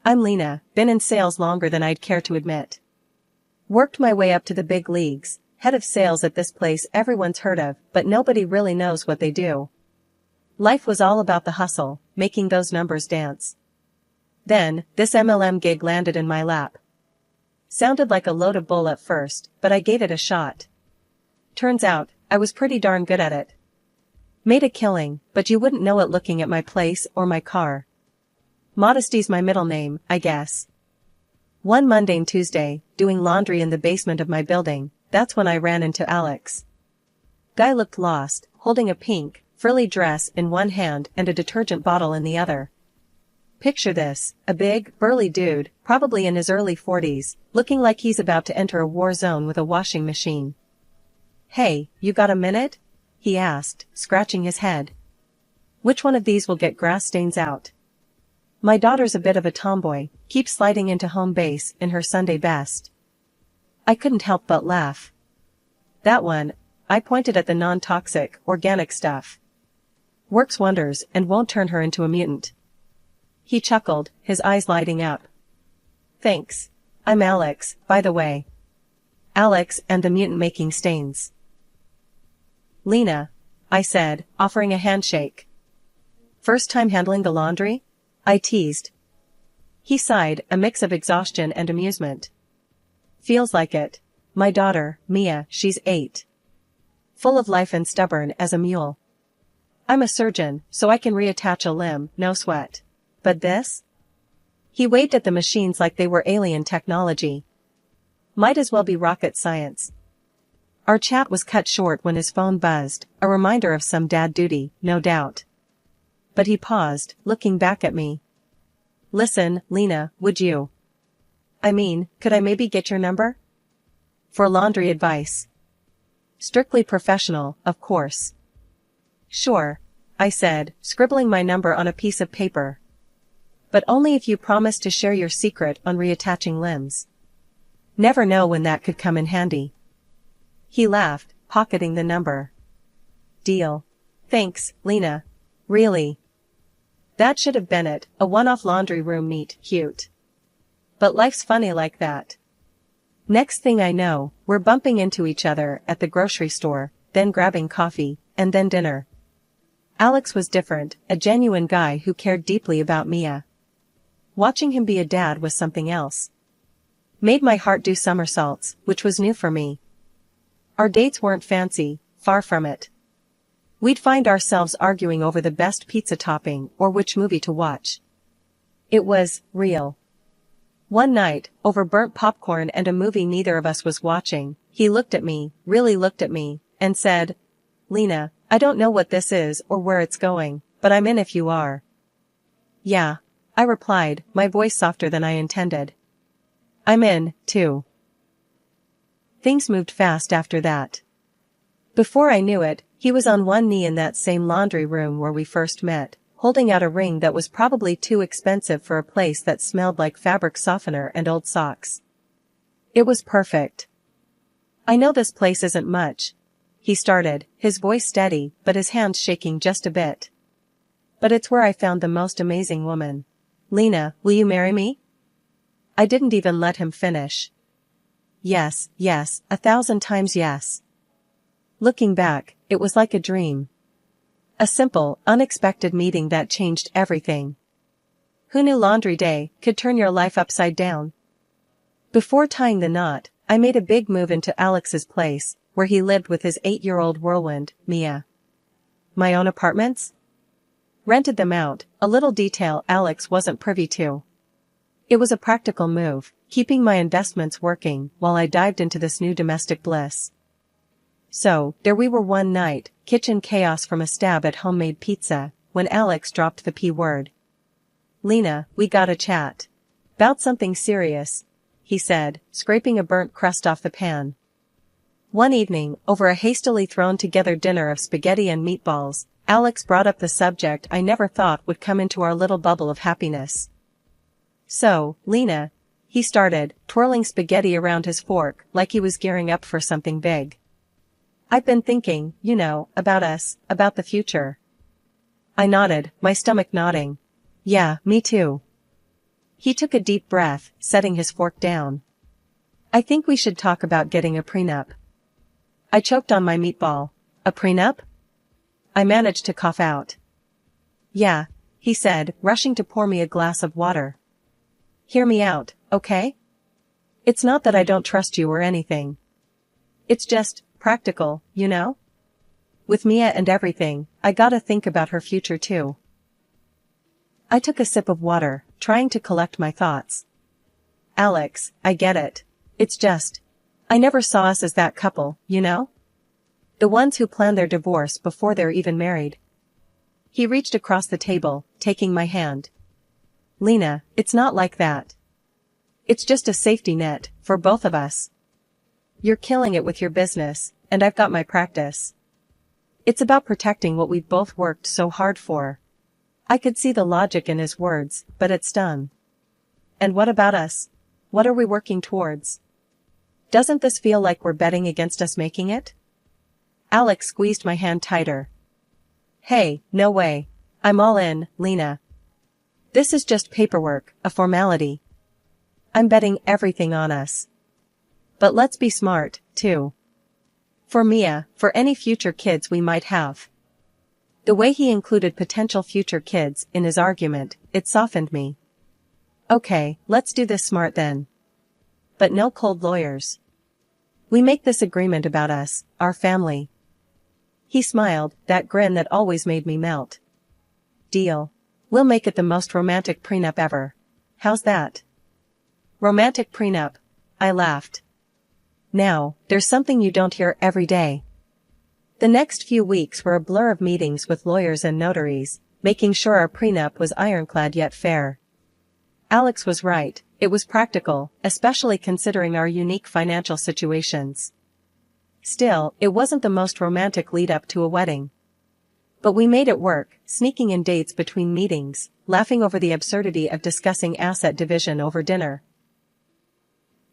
I'm Lena, been in sales longer than I'd care to admit. Worked my way up to the big leagues, head of sales at this place everyone's heard of, but nobody really knows what they do. Life was all about the hustle, making those numbers dance. Then, this MLM gig landed in my lap. Sounded like a load of bull at first, but I gave it a shot. Turns out, I was pretty darn good at it. Made a killing, but you wouldn't know it looking at my place or my car. Modesty's my middle name, I guess. One mundane Tuesday, doing laundry in the basement of my building, that's when I ran into Alex. Guy looked lost, holding a pink, frilly dress in one hand and a detergent bottle in the other. Picture this, a big, burly dude, probably in his early 40s, looking like he's about to enter a war zone with a washing machine. "Hey, you got a minute?" he asked, scratching his head. "Which one of these will get grass stains out?" My daughter's a bit of a tomboy, keeps sliding into home base in her Sunday best. I couldn't help but laugh. "That one," I pointed at the non-toxic, organic stuff. "Works wonders and won't turn her into a mutant." He chuckled, his eyes lighting up. "Thanks. I'm Alex, by the way." Alex and the mutant making stains. "Lena," I said, offering a handshake. "First time handling the laundry?" I teased. He sighed, a mix of exhaustion and amusement. "Feels like it. My daughter, Mia, she's 8. Full of life and stubborn as a mule. I'm a surgeon, so I can reattach a limb, no sweat. But this?" He waved at the machines like they were alien technology. Might as well be rocket science. Our chat was cut short when his phone buzzed, a reminder of some dad duty, no doubt. But he paused, looking back at me. "Listen, Lena, would you? I mean, could I maybe get your number? For laundry advice. Strictly professional, of course." "Sure," I said, scribbling my number on a piece of paper. "But only if you promise to share your secret on reattaching limbs. Never know when that could come in handy." He laughed, pocketing the number. "Deal. Thanks, Lena. Really. That should have been it, a one-off laundry room meet, cute. But life's funny like that. Next thing I know, we're bumping into each other at the grocery store, then grabbing coffee, and then dinner. Alex was different, a genuine guy who cared deeply about Mia. Watching him be a dad was something else. Made my heart do somersaults, which was new for me. Our dates weren't fancy, far from it. We'd find ourselves arguing over the best pizza topping or which movie to watch. It was real. One night, over burnt popcorn and a movie neither of us was watching, he looked at me, really looked at me, and said, "Lena, I don't know what this is or where it's going, but I'm in if you are." "Yeah," I replied, my voice softer than I intended. "I'm in, too." Things moved fast after that. Before I knew it, he was on one knee in that same laundry room where we first met, holding out a ring that was probably too expensive for a place that smelled like fabric softener and old socks. It was perfect. "I know this place isn't much," he started, his voice steady, but his hands shaking just a bit. "But it's where I found the most amazing woman. Lena, will you marry me?" I didn't even let him finish. Yes, 1,000 times yes. Looking back, it was like a dream. A simple, unexpected meeting that changed everything. Who knew laundry day could turn your life upside down? Before tying the knot, I made a big move into Alex's place, where he lived with his 8-year-old whirlwind, Mia. My own apartments? Rented them out, a little detail Alex wasn't privy to. It was a practical move, keeping my investments working while I dived into this new domestic bliss. So, there we were one night, kitchen chaos from a stab at homemade pizza, when Alex dropped the P word. "Lena, we gotta chat. 'Bout something serious," he said, scraping a burnt crust off the pan. One evening, over a hastily thrown together dinner of spaghetti and meatballs, Alex brought up the subject I never thought would come into our little bubble of happiness. "So, Lena," he started, twirling spaghetti around his fork like he was gearing up for something big. "I've been thinking, about us, about the future." I nodded, my stomach nodding. "Yeah, me too." He took a deep breath, setting his fork down. I think we should talk about getting a prenup. I choked on my meatball. A prenup? I managed to cough out. Yeah, he said, rushing to pour me a glass of water. Hear me out, okay? It's not that I don't trust you or anything. It's just practical, you know? With Mia and everything, I gotta think about her future too. I took a sip of water, trying to collect my thoughts. Alex, I get it. It's just, I never saw us as that couple, you know? The ones who plan their divorce before they're even married. He reached across the table, taking my hand. Lena, it's not like that. It's just a safety net, for both of us. You're killing it with your business, and I've got my practice. It's about protecting what we've both worked so hard for. I could see the logic in his words, but it stung. And what about us? What are we working towards? Doesn't this feel like we're betting against us making it? Alex squeezed my hand tighter. Hey, no way. I'm all in, Lena. This is just paperwork, a formality. I'm betting everything on us. But let's be smart, too. For Mia, for any future kids we might have. The way he included potential future kids in his argument, it softened me. Okay, let's do this smart then. But no cold lawyers. We make this agreement about us, our family. He smiled, that grin that always made me melt. Deal. We'll make it the most romantic prenup ever. How's that? Romantic prenup. I laughed. Now, there's something you don't hear every day. The next few weeks were a blur of meetings with lawyers and notaries, making sure our prenup was ironclad yet fair. Alex was right, it was practical, especially considering our unique financial situations. Still, it wasn't the most romantic lead-up to a wedding. But we made it work, sneaking in dates between meetings, laughing over the absurdity of discussing asset division over dinner.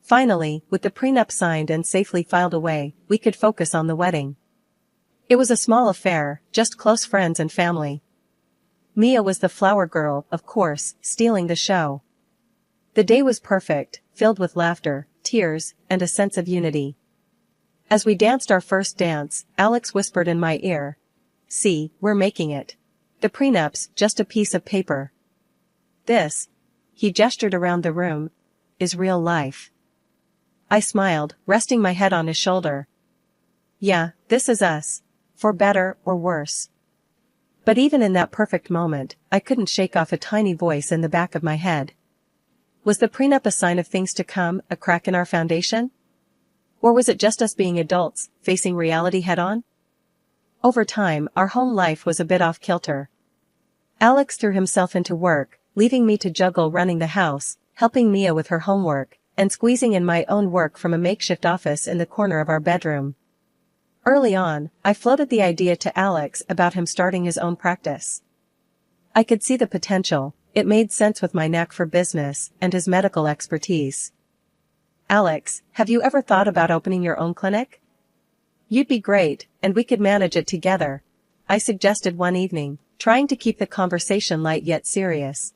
Finally, with the prenup signed and safely filed away, we could focus on the wedding. It was a small affair, just close friends and family. Mia was the flower girl, of course, stealing the show. The day was perfect, filled with laughter, tears, and a sense of unity. As we danced our first dance, Alex whispered in my ear, "See, we're making it. The prenup's just a piece of paper. This," he gestured around the room, "is real life." I smiled, resting my head on his shoulder. Yeah, this is us. For better or worse. But even in that perfect moment, I couldn't shake off a tiny voice in the back of my head. Was the prenup a sign of things to come, a crack in our foundation? Or was it just us being adults, facing reality head-on? Over time, our home life was a bit off-kilter. Alex threw himself into work, leaving me to juggle running the house, helping Mia with her homework, and squeezing in my own work from a makeshift office in the corner of our bedroom. Early on, I floated the idea to Alex about him starting his own practice. I could see the potential, it made sense with my knack for business and his medical expertise. Alex, have you ever thought about opening your own clinic? You'd be great, and we could manage it together, I suggested one evening, trying to keep the conversation light yet serious.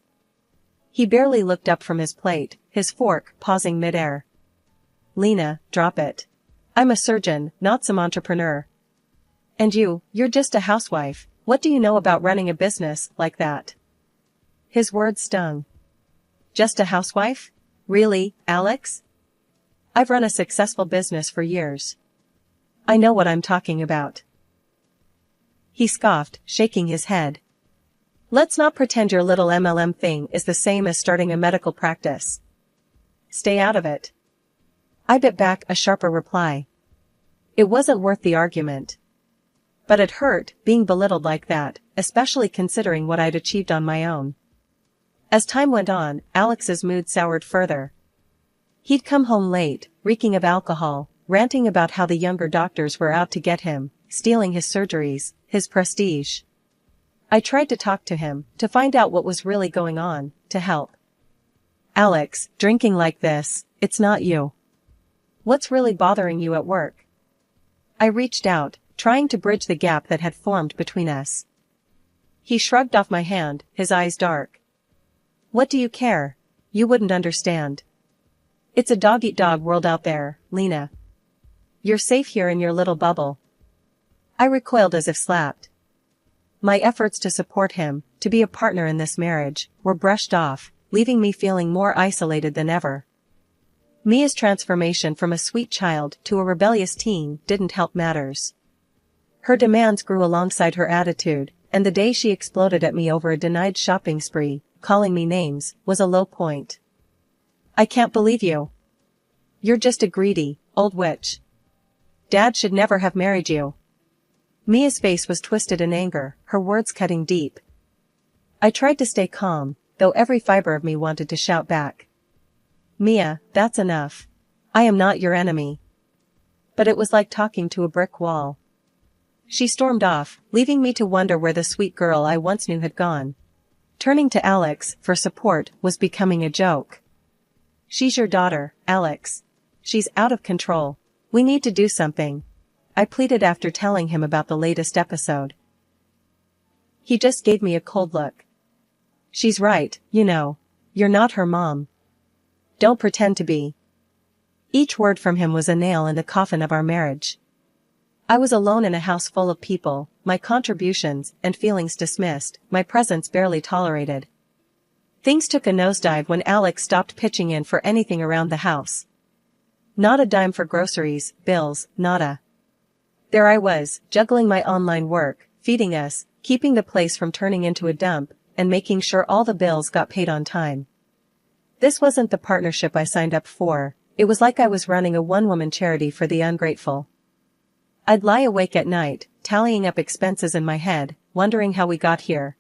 He barely looked up from his plate, his fork pausing midair. Lena, drop it. I'm a surgeon, not some entrepreneur. And you're just a housewife, what do you know about running a business like that? His words stung. Just a housewife? Really, Alex? I've run a successful business for years. I know what I'm talking about. He scoffed, shaking his head. Let's not pretend your little MLM thing is the same as starting a medical practice. Stay out of it. I bit back a sharper reply. It wasn't worth the argument. But it hurt, being belittled like that, especially considering what I'd achieved on my own. As time went on, Alex's mood soured further. He'd come home late, reeking of alcohol, ranting about how the younger doctors were out to get him, stealing his surgeries, his prestige. I tried to talk to him, to find out what was really going on, to help. Alex, drinking like this, it's not you. What's really bothering you at work? I reached out, trying to bridge the gap that had formed between us. He shrugged off my hand, his eyes dark. What do you care? You wouldn't understand. It's a dog-eat-dog world out there, Lena. You're safe here in your little bubble. I recoiled as if slapped. My efforts to support him, to be a partner in this marriage, were brushed off, leaving me feeling more isolated than ever. Mia's transformation from a sweet child to a rebellious teen didn't help matters. Her demands grew alongside her attitude, and the day she exploded at me over a denied shopping spree, calling me names, was a low point. I can't believe you. You're just a greedy, old witch. Dad should never have married you. Mia's face was twisted in anger, her words cutting deep. I tried to stay calm, though every fiber of me wanted to shout back. Mia, that's enough. I am not your enemy. But it was like talking to a brick wall. She stormed off, leaving me to wonder where the sweet girl I once knew had gone. Turning to Alex for support was becoming a joke. She's your daughter, Alex. She's out of control. We need to do something, I pleaded after telling him about the latest episode. He just gave me a cold look. She's right, you know. You're not her mom. Don't pretend to be. Each word from him was a nail in the coffin of our marriage. I was alone in a house full of people, my contributions and feelings dismissed, my presence barely tolerated. Things took a nosedive when Alex stopped pitching in for anything around the house. Not a dime for groceries, bills, nada. There I was, juggling my online work, feeding us, keeping the place from turning into a dump, and making sure all the bills got paid on time. This wasn't the partnership I signed up for. It was like I was running a one-woman charity for the ungrateful. I'd lie awake at night, tallying up expenses in my head, wondering how we got here.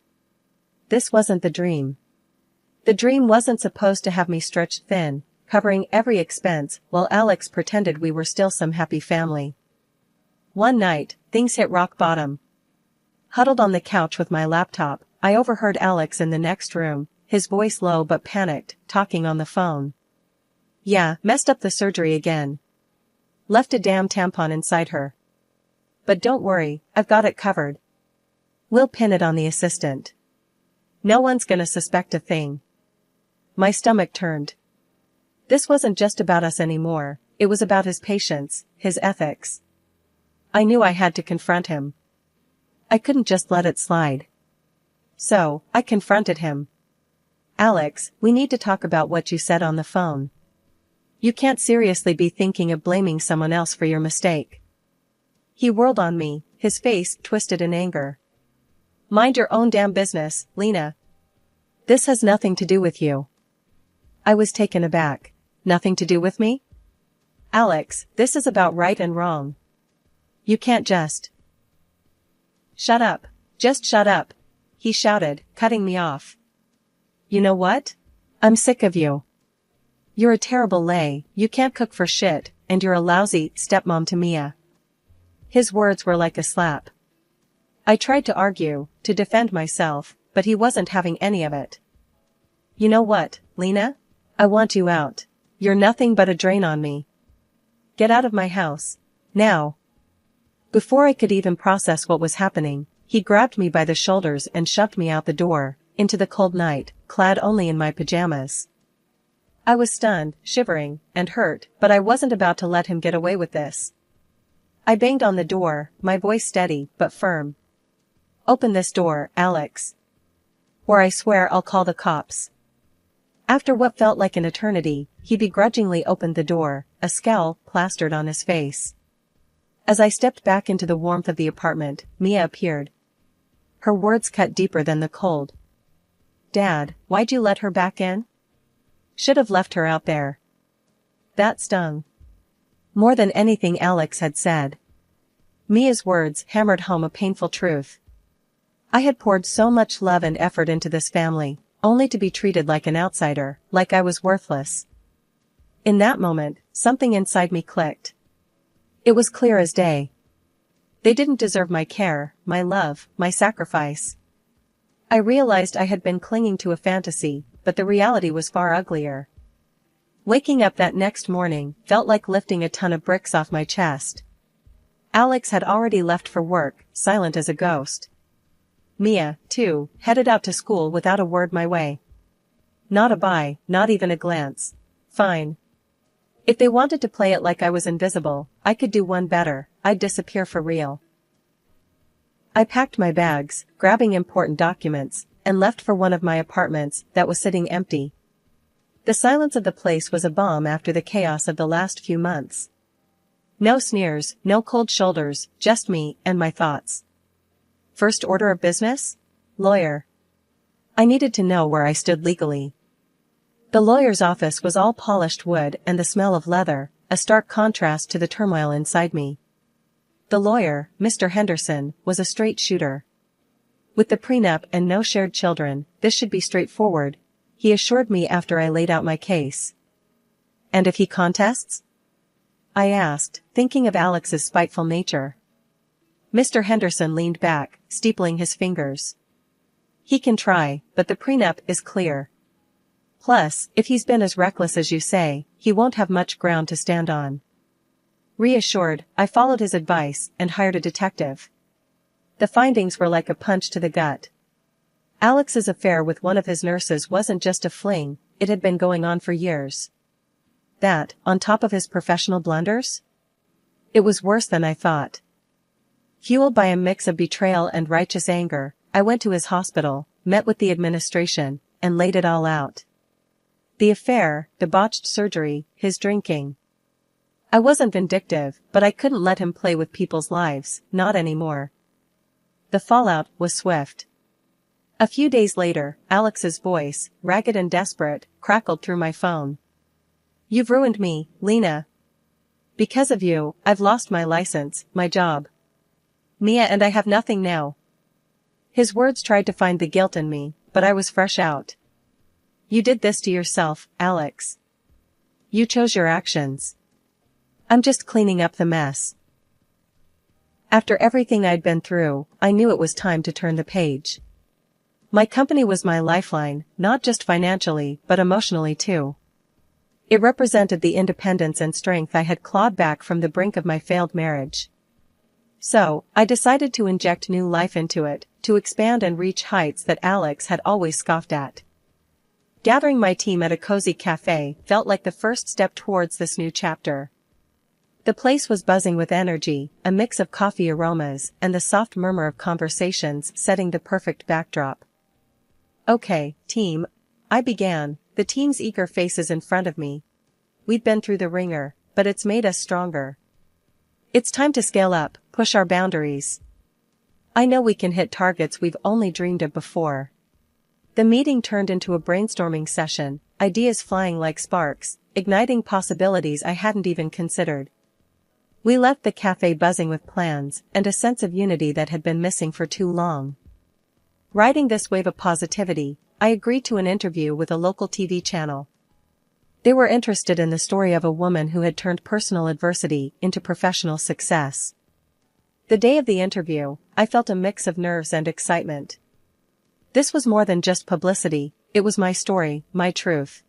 This wasn't the dream. The dream wasn't supposed to have me stretched thin, covering every expense while Alex pretended we were still some happy family. One night, things hit rock bottom. Huddled on the couch with my laptop, I overheard Alex in the next room, his voice low but panicked, talking on the phone. Yeah, messed up the surgery again. Left a damn tampon inside her. But don't worry, I've got it covered. We'll pin it on the assistant. No one's gonna suspect a thing. My stomach turned. This wasn't just about us anymore, it was about his patience, his ethics. I knew I had to confront him. I couldn't just let it slide. So, I confronted him. Alex, we need to talk about what you said on the phone. You can't seriously be thinking of blaming someone else for your mistake. He whirled on me, his face twisted in anger. Mind your own damn business, Lena. This has nothing to do with you. I was taken aback. Nothing to do with me? Alex, this is about right and wrong. You can't just. Shut up. Just shut up, he shouted, cutting me off. You know what? I'm sick of you. You're a terrible lay, you can't cook for shit, and you're a lousy stepmom to Mia. His words were like a slap. I tried to argue, to defend myself, but he wasn't having any of it. You know what, Lena? I want you out. You're nothing but a drain on me. Get out of my house. Now. Before I could even process what was happening, he grabbed me by the shoulders and shoved me out the door, into the cold night, clad only in my pajamas. I was stunned, shivering, and hurt, but I wasn't about to let him get away with this. I banged on the door, my voice steady, but firm. Open this door, Alex. Or I swear I'll call the cops. After what felt like an eternity, he begrudgingly opened the door, a scowl plastered on his face. As I stepped back into the warmth of the apartment, Mia appeared. Her words cut deeper than the cold. Dad, why'd you let her back in? Should have left her out there. That stung. More than anything Alex had said. Mia's words hammered home a painful truth. I had poured so much love and effort into this family, only to be treated like an outsider, like I was worthless. In that moment, something inside me clicked. It was clear as day. They didn't deserve my care, my love, my sacrifice. I realized I had been clinging to a fantasy, but the reality was far uglier. Waking up that next morning felt like lifting a ton of bricks off my chest. Alex had already left for work, silent as a ghost. Mia, too, headed out to school without a word my way. Not a buy, not even a glance. Fine. If they wanted to play it like I was invisible, I could do one better, I'd disappear for real. I packed my bags, grabbing important documents, and left for one of my apartments that was sitting empty. The silence of the place was a balm after the chaos of the last few months. No sneers, no cold shoulders, just me and my thoughts. First order of business? Lawyer. I needed to know where I stood legally. The lawyer's office was all polished wood and the smell of leather, a stark contrast to the turmoil inside me. The lawyer, Mr. Henderson, was a straight shooter. With the prenup and no shared children, this should be straightforward, he assured me after I laid out my case. And if he contests? I asked, thinking of Alex's spiteful nature. Mr. Henderson leaned back, steepling his fingers. He can try, but the prenup is clear. Plus, if he's been as reckless as you say, he won't have much ground to stand on. Reassured, I followed his advice and hired a detective. The findings were like a punch to the gut. Alex's affair with one of his nurses wasn't just a fling, it had been going on for years. That, on top of his professional blunders? It was worse than I thought. Fueled by a mix of betrayal and righteous anger, I went to his hospital, met with the administration, and laid it all out. The affair, the botched surgery, his drinking. I wasn't vindictive, but I couldn't let him play with people's lives, not anymore. The fallout was swift. A few days later, Alex's voice, ragged and desperate, crackled through my phone. You've ruined me, Lena. Because of you, I've lost my license, my job. Mia and I have nothing now. His words tried to find the guilt in me, but I was fresh out. You did this to yourself, Alex. You chose your actions. I'm just cleaning up the mess. After everything I'd been through, I knew it was time to turn the page. My company was my lifeline, not just financially, but emotionally too. It represented the independence and strength I had clawed back from the brink of my failed marriage. So, I decided to inject new life into it, to expand and reach heights that Alex had always scoffed at. Gathering my team at a cozy cafe felt like the first step towards this new chapter. The place was buzzing with energy, a mix of coffee aromas and the soft murmur of conversations setting the perfect backdrop. Okay, team, I began, the team's eager faces in front of me. We'd been through the ringer, but it's made us stronger. It's time to scale up, push our boundaries. I know we can hit targets we've only dreamed of before. The meeting turned into a brainstorming session, ideas flying like sparks, igniting possibilities I hadn't even considered. We left the cafe buzzing with plans and a sense of unity that had been missing for too long. Riding this wave of positivity, I agreed to an interview with a local TV channel. They were interested in the story of a woman who had turned personal adversity into professional success. The day of the interview, I felt a mix of nerves and excitement. This was more than just publicity, it was my story, my truth.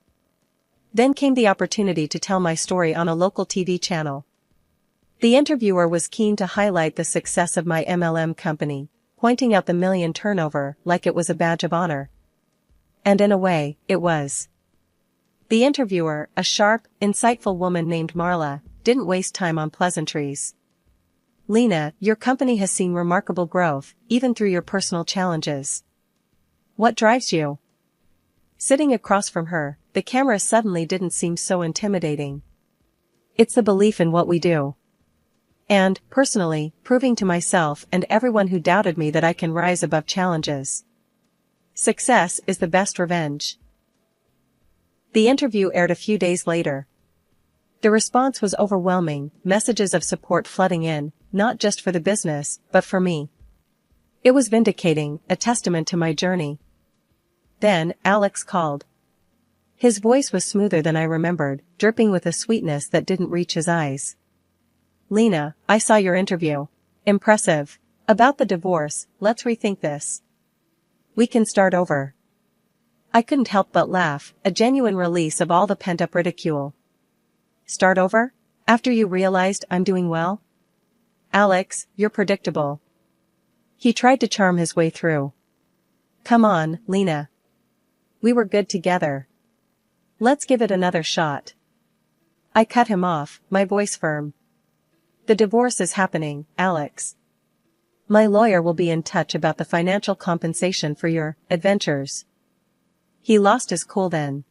Then came the opportunity to tell my story on a local TV channel. The interviewer was keen to highlight the success of my MLM company, pointing out the million turnover like it was a badge of honor. And in a way, it was. The interviewer, a sharp, insightful woman named Marla, didn't waste time on pleasantries. Lena, your company has seen remarkable growth, even through your personal challenges. What drives you? Sitting across from her, the camera suddenly didn't seem so intimidating. It's the belief in what we do. And, personally, proving to myself and everyone who doubted me that I can rise above challenges. Success is the best revenge. The interview aired a few days later. The response was overwhelming, messages of support flooding in, not just for the business, but for me. It was vindicating, a testament to my journey. Then, Alex called. His voice was smoother than I remembered, dripping with a sweetness that didn't reach his eyes. Lena, I saw your interview. Impressive. About the divorce, let's rethink this. We can start over. I couldn't help but laugh, a genuine release of all the pent-up ridicule. Start over? After you realized I'm doing well? Alex, you're predictable. He tried to charm his way through. Come on, Lena. We were good together. Let's give it another shot. I cut him off, my voice firm. The divorce is happening, Alex. My lawyer will be in touch about the financial compensation for your adventures. He lost his cool then.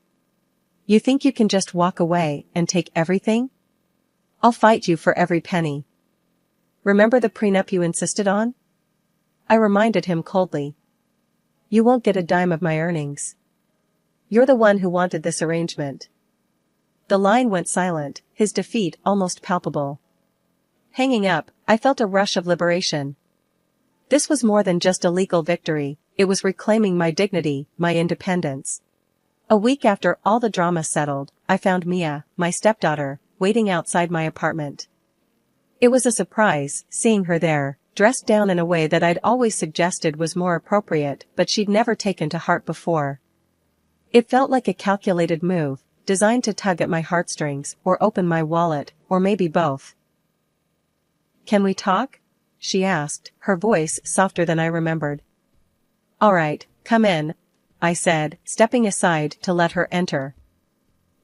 You think you can just walk away and take everything? I'll fight you for every penny. Remember the prenup you insisted on? I reminded him coldly. You won't get a dime of my earnings. You're the one who wanted this arrangement. The line went silent, his defeat almost palpable. Hanging up, I felt a rush of liberation. This was more than just a legal victory, it was reclaiming my dignity, my independence. A week after all the drama settled, I found Mia, my stepdaughter, waiting outside my apartment. It was a surprise, seeing her there, dressed down in a way that I'd always suggested was more appropriate, but she'd never taken to heart before. It felt like a calculated move, designed to tug at my heartstrings, or open my wallet, or maybe both. Can we talk? She asked, her voice softer than I remembered. All right, come in, I said, stepping aside to let her enter.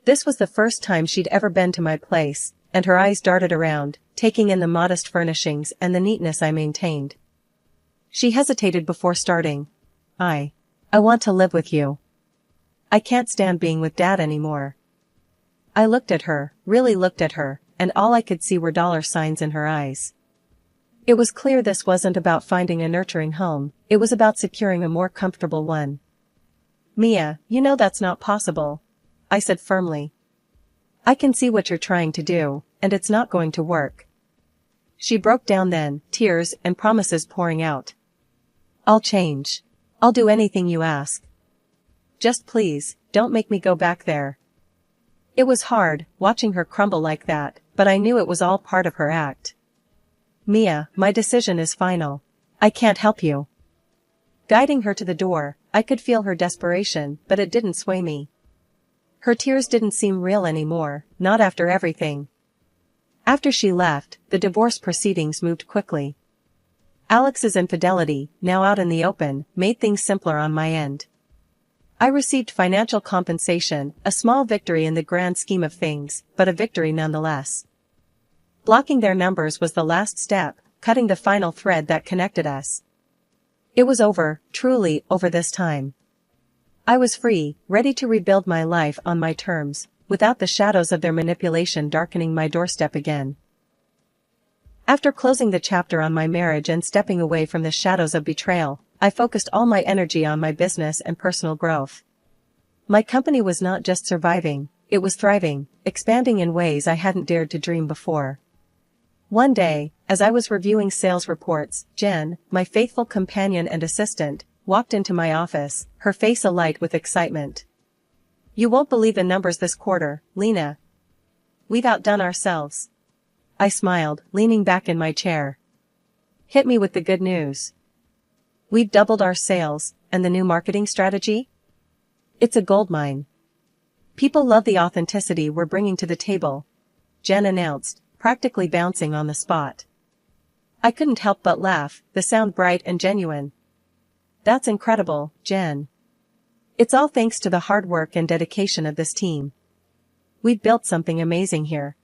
This was the first time she'd ever been to my place, and her eyes darted around, taking in the modest furnishings and the neatness I maintained. She hesitated before starting. I want to live with you. I can't stand being with Dad anymore. I looked at her, really looked at her, and all I could see were dollar signs in her eyes. It was clear this wasn't about finding a nurturing home, it was about securing a more comfortable one. Mia, you know that's not possible, I said firmly. I can see what you're trying to do, and it's not going to work. She broke down then, tears and promises pouring out. I'll change. I'll do anything you ask. Just please, don't make me go back there. It was hard, watching her crumble like that, but I knew it was all part of her act. Mia, my decision is final. I can't help you. Guiding her to the door, I could feel her desperation, but it didn't sway me. Her tears didn't seem real anymore, not after everything. After she left, the divorce proceedings moved quickly. Alex's infidelity, now out in the open, made things simpler on my end. I received financial compensation, a small victory in the grand scheme of things, but a victory nonetheless. Blocking their numbers was the last step, cutting the final thread that connected us. It was over, truly over this time. I was free, ready to rebuild my life on my terms, without the shadows of their manipulation darkening my doorstep again. After closing the chapter on my marriage and stepping away from the shadows of betrayal, I focused all my energy on my business and personal growth. My company was not just surviving, it was thriving, expanding in ways I hadn't dared to dream before. One day, as I was reviewing sales reports, Jen, my faithful companion and assistant, walked into my office, her face alight with excitement. You won't believe the numbers this quarter, Lena. We've outdone ourselves. I smiled, leaning back in my chair. Hit me with the good news. We've doubled our sales, and the new marketing strategy? It's a goldmine. People love the authenticity we're bringing to the table, Jen announced, practically bouncing on the spot. I couldn't help but laugh, the sound bright and genuine. That's incredible, Jen. It's all thanks to the hard work and dedication of this team. We've built something amazing here.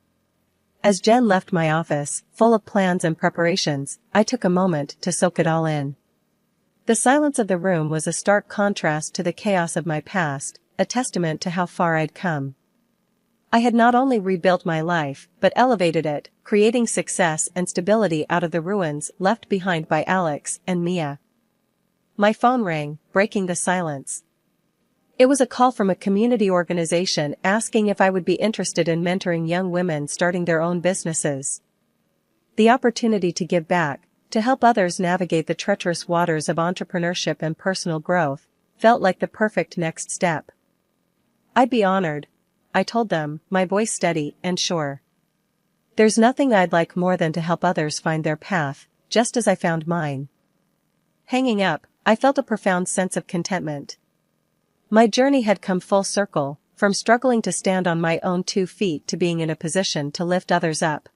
As Jen left my office, full of plans and preparations, I took a moment to soak it all in. The silence of the room was a stark contrast to the chaos of my past, a testament to how far I'd come. I had not only rebuilt my life, but elevated it, creating success and stability out of the ruins left behind by Alex and Mia. My phone rang, breaking the silence. It was a call from a community organization asking if I would be interested in mentoring young women starting their own businesses. The opportunity to give back, to help others navigate the treacherous waters of entrepreneurship and personal growth, felt like the perfect next step. I'd be honored, I told them, my voice steady and sure. There's nothing I'd like more than to help others find their path, just as I found mine. Hanging up, I felt a profound sense of contentment. My journey had come full circle, from struggling to stand on my own 2 feet to being in a position to lift others up.